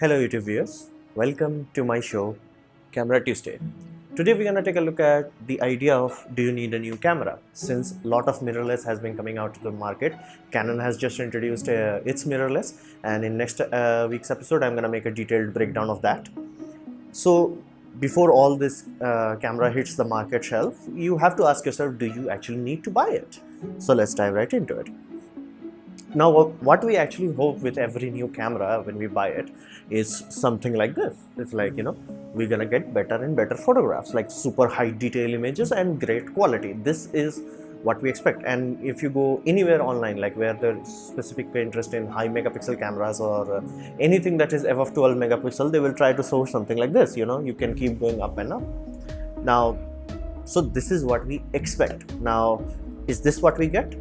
Hello YouTube viewers, welcome to my show Camera Tuesday. Today we're gonna take a look at the idea of do you need a new camera? Since a lot of mirrorless has been coming out to the market, Canon has just introduced its mirrorless, and in next week's episode I'm gonna make a detailed breakdown of that. So before all this camera hits the market shelf, you have to ask yourself, do you actually need to buy it? So let's dive right into it. Now, what we actually hope with every new camera when we buy it is something like this. It's like, we're gonna get better and better photographs, like super high detail images and great quality. This is what we expect. And if you go anywhere online, like where there's specific interest in high megapixel cameras or anything that is above 12 megapixel, they will try to show something like this. You can keep going up and up. Now, so this is what we expect. Now, is this what we get?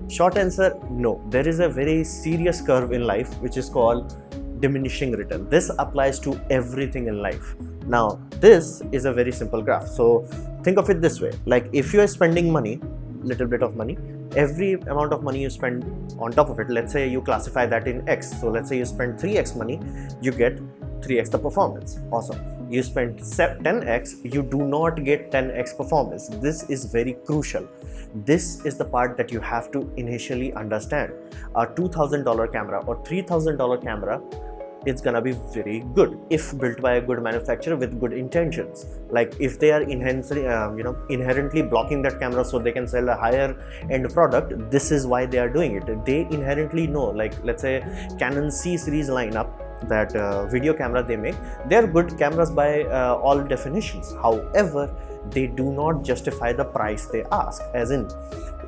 Short answer, no. There is a very serious curve in life which is called diminishing return. This applies to everything in life. Now, this is a very simple graph. So think of it this way, like if you are spending money, little bit of money, every amount of money you spend on top of it, let's say you classify that in X. So let's say you spend 3x money, you get 3x the performance. Awesome. You spend 10x, you do not get 10x performance. This is very crucial. This is the part that you have to initially understand. A $2,000 camera or $3,000 camera, it's gonna be very good if built by a good manufacturer with good intentions. Like if they are inherently blocking that camera so they can sell a higher end product, this is why they are doing it. They inherently know, like let's say Canon C series lineup, that video camera they make, they are good cameras by all definitions. However, they do not justify the price they ask. As in,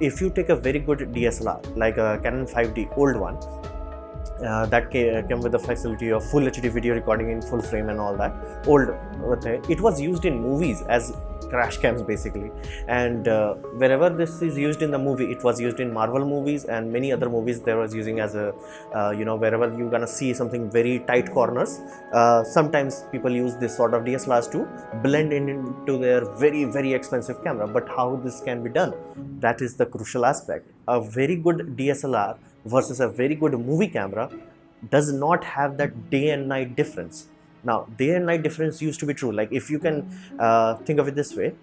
if you take a very good DSLR like a Canon 5D, old one, that came with the facility of full HD video recording in full frame and all that, old, it was used in movies as crash cams basically, and wherever this is used in the movie, it was used in Marvel movies and many other movies. There was using as a wherever you're gonna see something very tight corners, sometimes people use this sort of DSLRs to blend into their very, very expensive camera. But how this can be done, that is the crucial aspect. A very good DSLR versus a very good movie camera does not have that day and night difference. Now, day and night difference used to be true. Like if you can think of it this way,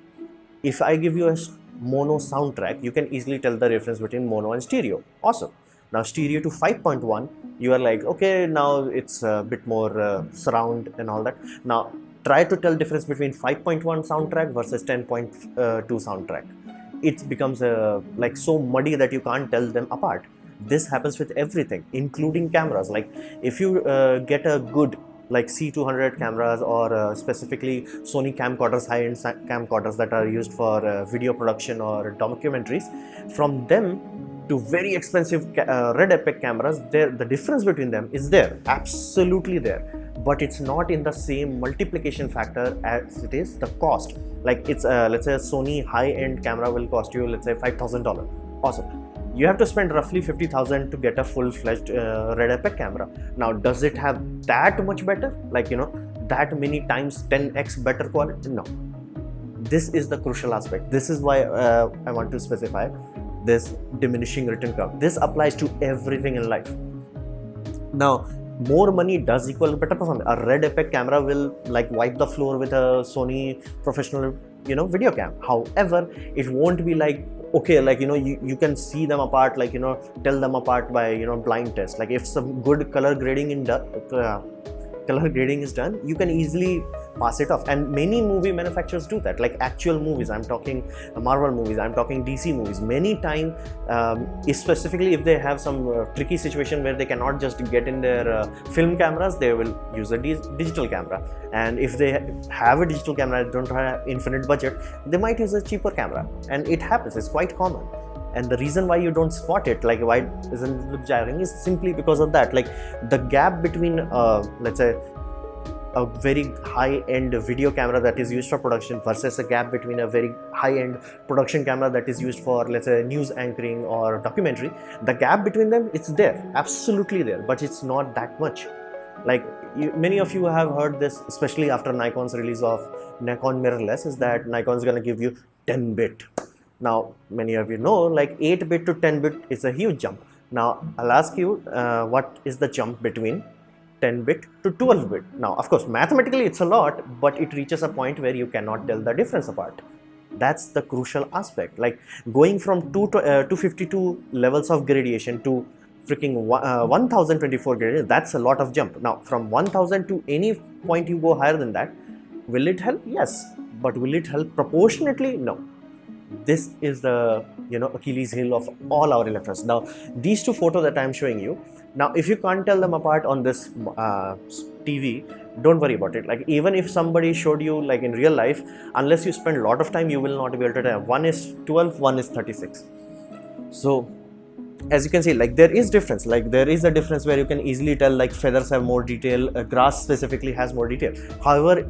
if I give you a mono soundtrack, you can easily tell the difference between mono and stereo. Awesome. Now stereo to 5.1, you are like, okay, now it's a bit more surround and all that. Now try to tell difference between 5.1 soundtrack versus 10.2 soundtrack. It becomes like so muddy that you can't tell them apart. This happens with everything, including cameras. Like if you get a good like C200 cameras or specifically Sony camcorders, high-end camcorders that are used for video production or documentaries, from them to very expensive Red Epic cameras, the difference between them is there, absolutely there, but it's not in the same multiplication factor as it is the cost. Like it's let's say a Sony high-end camera will cost you, let's say $5,000. Awesome. You have to spend roughly 50,000 to get a full-fledged Red Epic camera. Now, does it have that much better? Like, that many times 10x better quality? No. This is the crucial aspect. This is why I want to specify this diminishing return curve. This applies to everything in life. Now, more money does equal better performance. A Red Epic camera will like wipe the floor with a Sony professional, video cam. However, it won't be like, okay, like you can see them apart, like tell them apart by blind test. Like if some good color grading is done, you can easily pass it off. And many movie manufacturers do that, like actual movies. I'm talking Marvel movies, I'm talking DC movies. Many times, specifically if they have some tricky situation where they cannot just get in their film cameras, they will use a digital camera. And if they have a digital camera, don't have infinite budget, they might use a cheaper camera. And it happens, it's quite common. And the reason why you don't spot it, like why isn't it look jarring, is simply because of that. Like the gap between let's say a very high-end video camera that is used for production versus a gap between a very high-end production camera that is used for, let's say, news anchoring or documentary, the gap between them, it's there, absolutely there, but it's not that much. Like many of you have heard this, especially after Nikon's release of Nikon mirrorless, is that Nikon's gonna give you 10-bit. Now, many of you know, like 8-bit to 10-bit is a huge jump. Now, I'll ask you, what is the jump between 10-bit to 12-bit. Now, of course, mathematically it's a lot, but it reaches a point where you cannot tell the difference apart. That's the crucial aspect. Like going from 252 levels of gradation to freaking 1024 gradation, that's a lot of jump. Now, from 1000 to any point you go higher than that, will it help? Yes. But will it help proportionately? No. This is the Achilles heel of all our electronics. Now, these two photos that I am showing you, now if you can't tell them apart on this TV, don't worry about it. Like even if somebody showed you like in real life, unless you spend a lot of time, you will not be able to tell. One is 12, one is 36. So as you can see, like there is difference. Like there is a difference where you can easily tell, like feathers have more detail, grass specifically has more detail. However,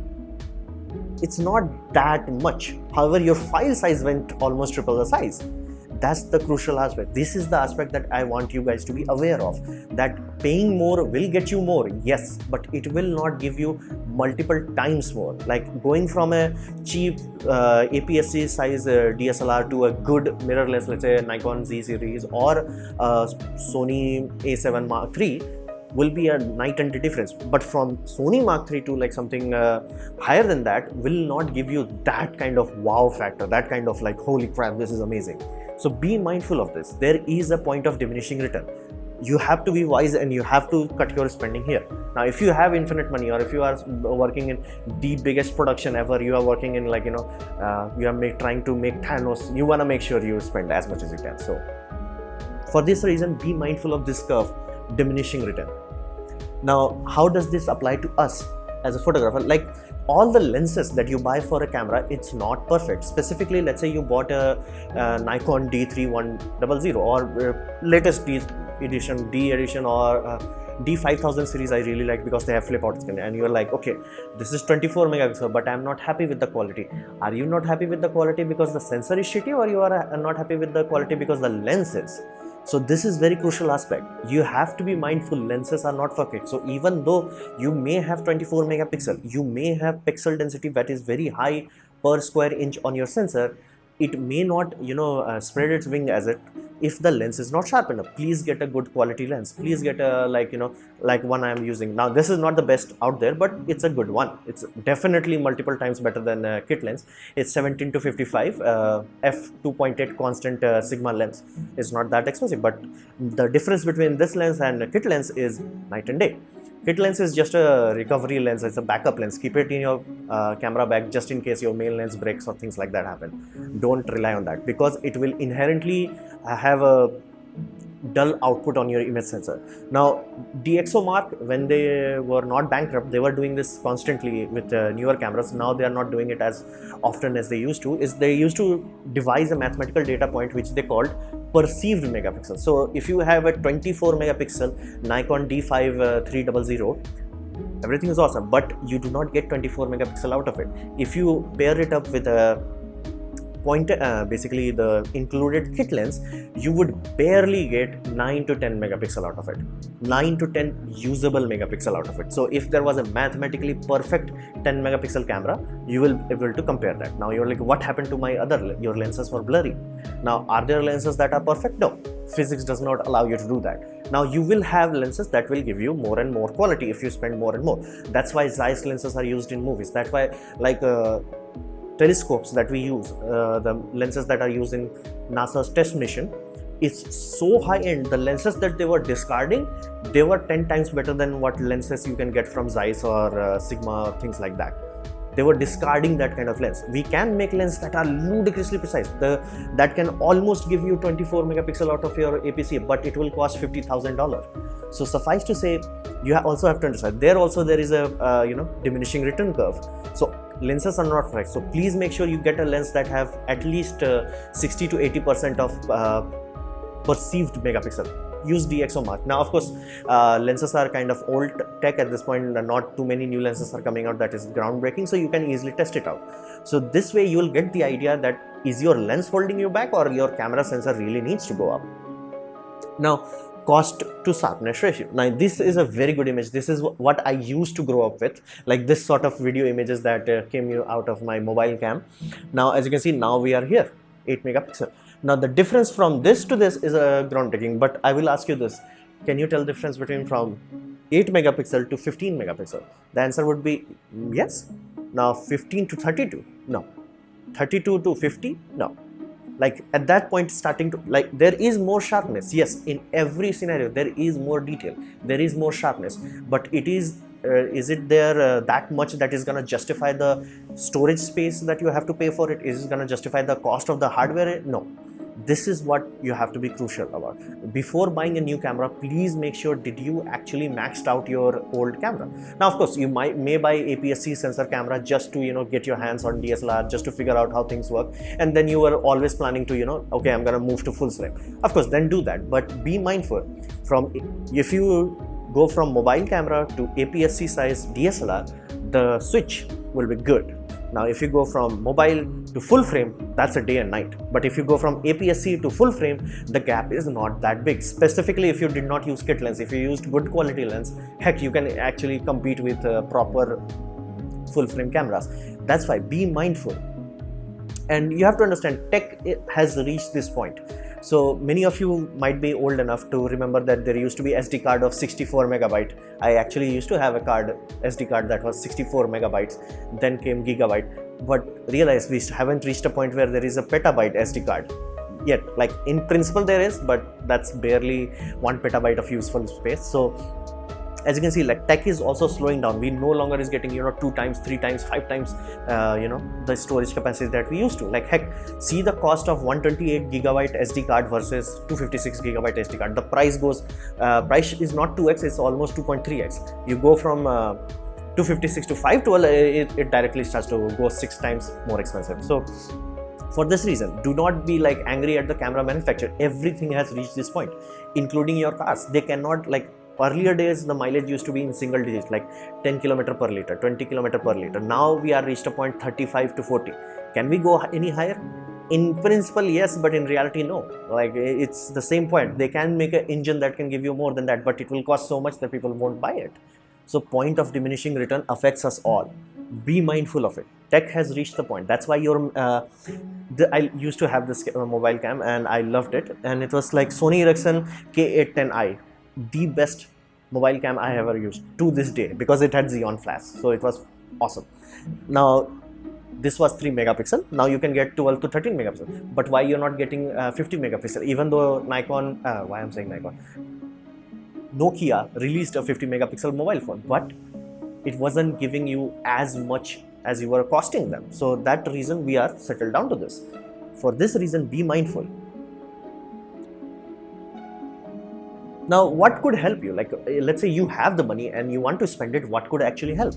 it's not that much. However, your file size went almost triple the size. That's the crucial aspect. This is the aspect that I want you guys to be aware of, that paying more will get you more, yes, but it will not give you multiple times more. Like going from a cheap APS-C size DSLR to a good mirrorless, let's say a Nikon Z series or Sony A7 Mark III, will be a night and day difference. But from Sony Mark III to like something higher than that will not give you that kind of wow factor, that kind of like holy crap, this is amazing. So be mindful of this. There is a point of diminishing return. You have to be wise and you have to cut your spending here. Now, if you have infinite money, or if you are working in the biggest production ever, you are working in like, you are trying to make Thanos, you want to make sure you spend as much as you can. So for this reason, be mindful of this curve, diminishing return. Now, how does this apply to us as a photographer? Like all the lenses that you buy for a camera, it's not perfect. Specifically, let's say you bought a Nikon D3100 or latest D edition or D5000 series I really like because they have flip out skin, and you're like, okay, this is 24 megapixel, but I'm not happy with the quality. Are you not happy with the quality because the sensor is shitty, or you are not happy with the quality because the lens is? So this is very crucial aspect. You have to be mindful, lenses are not perfect. So even though you may have 24 megapixel, you may have pixel density that is very high per square inch on your sensor, it may not spread its wing as it if the lens is not sharp enough. Please get a good quality lens. Please get a like one I am using now. This is not the best out there, but it's a good one. It's definitely multiple times better than a kit lens. It's 17-55 f2.8 constant sigma lens. It's not that expensive, but the difference between this lens and a kit lens is night and day. Kit lens is just a recovery lens, it's a backup lens. Keep it in your camera bag just in case your main lens breaks or things like that happen. Don't rely on that because it will inherently have a dull output on your image sensor. Now, DxOMark, when they were not bankrupt, they were doing this constantly with newer cameras. Now they are not doing it as often as they used to. They used to devise a mathematical data point which they called perceived megapixels. So if you have a 24 megapixel Nikon D5300, everything is awesome, but you do not get 24 megapixel out of it. If you pair it up with a basically the included kit lens, you would barely get 9 to 10 megapixel out of it. 9 to 10 usable megapixel out of it. So if there was a mathematically perfect 10 megapixel camera, you will be able to compare that. Now you're like, what happened to my your lenses were blurry. Now, are there lenses that are perfect? No. Physics does not allow you to do that. Now you will have lenses that will give you more and more quality if you spend more and more. That's why Zeiss lenses are used in movies. That's why like telescopes that we use, the lenses that are used in NASA's test mission, is so high end. The lenses that they were discarding, they were 10 times better than what lenses you can get from Zeiss or Sigma or things like that. They were discarding that kind of lens. We can make lenses that are ludicrously precise, that can almost give you 24 megapixel out of your APC, but it will cost $50,000. So suffice to say, you also have to understand, there is a diminishing return curve. So lenses are not perfect. So please make sure you get a lens that have at least 60 to 80% of perceived megapixel. Use DxOMark. Now, of course, lenses are kind of old tech at this point. Not too many new lenses are coming out that is groundbreaking, so you can easily test it out. So this way, you will get the idea that is your lens holding you back, or your camera sensor really needs to go up. Now, cost to sharpness ratio. Now, this is a very good image. This is what I used to grow up with, like this sort of video images that came out of my mobile cam. Now, as you can see, now we are here, 8 megapixel. Now the difference from this to this is a groundbreaking, but I will ask you this. Can you tell the difference between from 8 megapixel to 15 megapixel? The answer would be yes. Now 15 to 32? No. 32 to 50? No. Like at that point starting to, like, there is more sharpness, yes, in every scenario there is more detail, there is more sharpness, but it is it there that much that is going to justify the storage space that you have to pay for it? Is it going to justify the cost of the hardware? No. This is what you have to be crucial about. Before buying a new camera, please make sure, did you actually maxed out your old camera? Now of course you may buy APS-C sensor camera just to get your hands on DSLR, just to figure out how things work, and then you are always planning to okay, I'm gonna move to full frame. Of course, then do that, but be mindful. If you go from mobile camera to APS-C size DSLR, the switch will be good. Now if you go from mobile to full frame, that's a day and night. But if you go from APS-C to full frame, the gap is not that big. Specifically if you did not use kit lens, if you used good quality lens, heck, you can actually compete with proper full frame cameras. That's why be mindful. And you have to understand, tech has reached this point. So many of you might be old enough to remember that there used to be SD card of 64 megabyte. I actually used to have a SD card that was 64 megabytes, then came gigabyte, but realize we haven't reached a point where there is a petabyte SD card yet. Like in principle there is, but that's barely 1 petabyte of useful space. So as you can see, like, tech is also slowing down. We no longer is getting 2 times, 3 times, 5 times the storage capacity that we used to. Like, heck, see the cost of 128 gigabyte SD card versus 256 gigabyte SD card. The price is not 2x, it's almost 2.3x. You go from 256 to 512, it directly starts to go 6 times more expensive. So for this reason, do not be like angry at the camera manufacturer. Everything has reached this point, including your cars. They cannot, like, earlier days the mileage used to be in single digits, like 10 km per liter, 20 km per liter. Now we are reached a point 35 to 40. Can we go any higher? In principle yes, but in reality no. Like, it's the same point. They can make an engine that can give you more than that, but it will cost so much that people won't buy it. So point of diminishing return affects us all. Be mindful of it. Tech has reached the point. That's why I used to have this mobile cam and I loved it, and it was like Sony Ericsson K810i, the best mobile cam I ever used to this day, because it had Xeon flash, so it was awesome. Now this was 3 megapixel. Now you can get 12 to 13 megapixel. But why you're not getting 50 megapixel? Even though Nokia released a 50 megapixel mobile phone, but it wasn't giving you as much as you were costing them. So that reason we are settled down to this. For this reason, be mindful. Now, what could help you? Like, let's say you have the money and you want to spend it, what could actually help?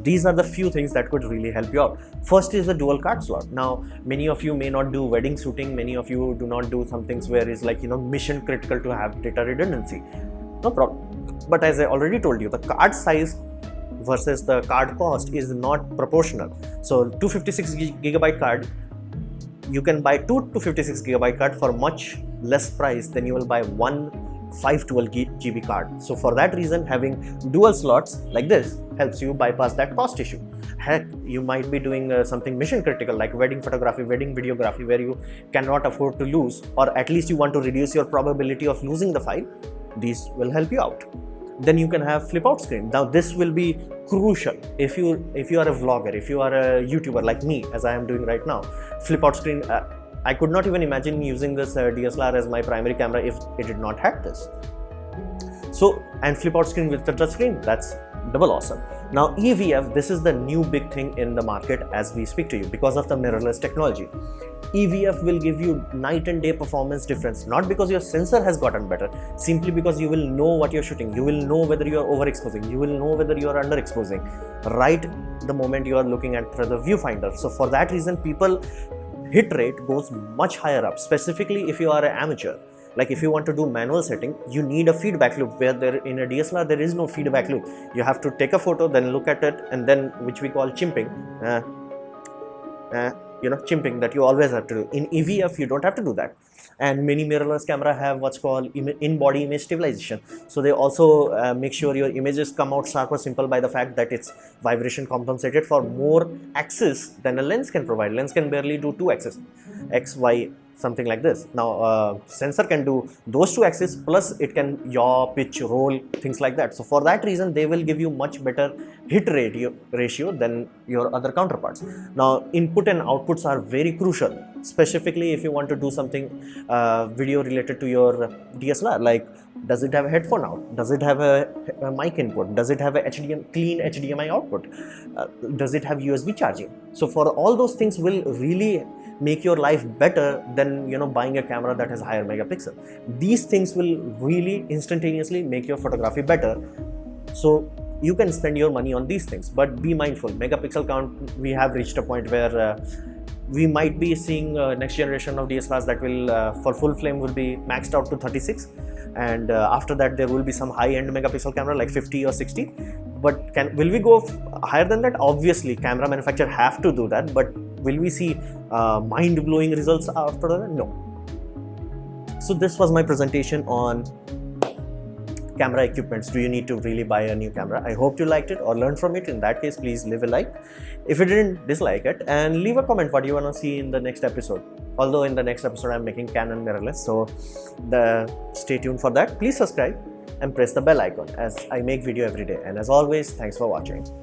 These are the few things that could really help you out. First is the dual card slot. Now, many of you may not do wedding shooting, many of you do not do some things where it's like, mission critical to have data redundancy. No problem. But as I already told you, the card size versus the card cost is not proportional. So 256 gigabyte card, you can buy 256 gigabyte card for much less price than you will buy one 512 GB card. So for that reason, having dual slots like this helps you bypass that cost issue. Heck, you might be doing something mission critical like wedding photography, wedding videography, where you cannot afford to lose, or at least you want to reduce your probability of losing the file. These will help you out. Then you can have flip out screen. Now this will be crucial if you are a vlogger, if you are a YouTuber like me, as I am doing right now. Flip out screen, I could not even imagine using this DSLR as my primary camera if it did not have this. So, and flip out screen with the touch screen, that's double awesome. Now EVF, this is the new big thing in the market as we speak to you because of the mirrorless technology. EVF will give you night and day performance difference, not because your sensor has gotten better, simply because you will know what you're shooting. You will know whether you are overexposing, you will know whether you are underexposing right the moment you are looking at through the viewfinder. So for that reason, people hit rate goes much higher up, specifically if you are an amateur. Like if you want to do manual setting, you need a feedback loop, where there in a DSLR there is no feedback loop. You have to take a photo, then look at it, and then, which we call chimping, chimping that you always have to do. In EVF, you don't have to do that. And many mirrorless camera have what's called in-body image stabilization. So they also make sure your images come out sharp or simple by the fact that it's vibration compensated for more axis than a lens can provide. Lens can barely do 2 axes, X, Y, something like this. Now sensor can do those two axes, plus it can yaw, pitch, roll, things like that. So for that reason they will give you much better hit ratio than your other counterparts. Now input and outputs are very crucial, specifically if you want to do something video related to your DSLR, like does it have a headphone out, does it have a mic input, does it have a clean HDMI output, does it have USB charging. So for all those things will really make your life better than buying a camera that has higher megapixel. These things will really instantaneously make your photography better. So you can spend your money on these things, but be mindful. Megapixel count, we have reached a point where we might be seeing next generation of DSLRs that will for full frame will be maxed out to 36, and after that there will be some high-end megapixel camera like 50 or 60. But will we go higher than that? Obviously camera manufacturer have to do that, but will we see mind-blowing results after that? No. So this was my presentation on camera equipments. Do you need to really buy a new camera? I hope you liked it or learned from it. In that case, please leave a like. If you didn't, dislike it, and leave a comment what you want to see in the next episode. Although in the next episode I'm making Canon mirrorless, so stay tuned for that. Please subscribe and press the bell icon as I make video every day. And as always, thanks for watching.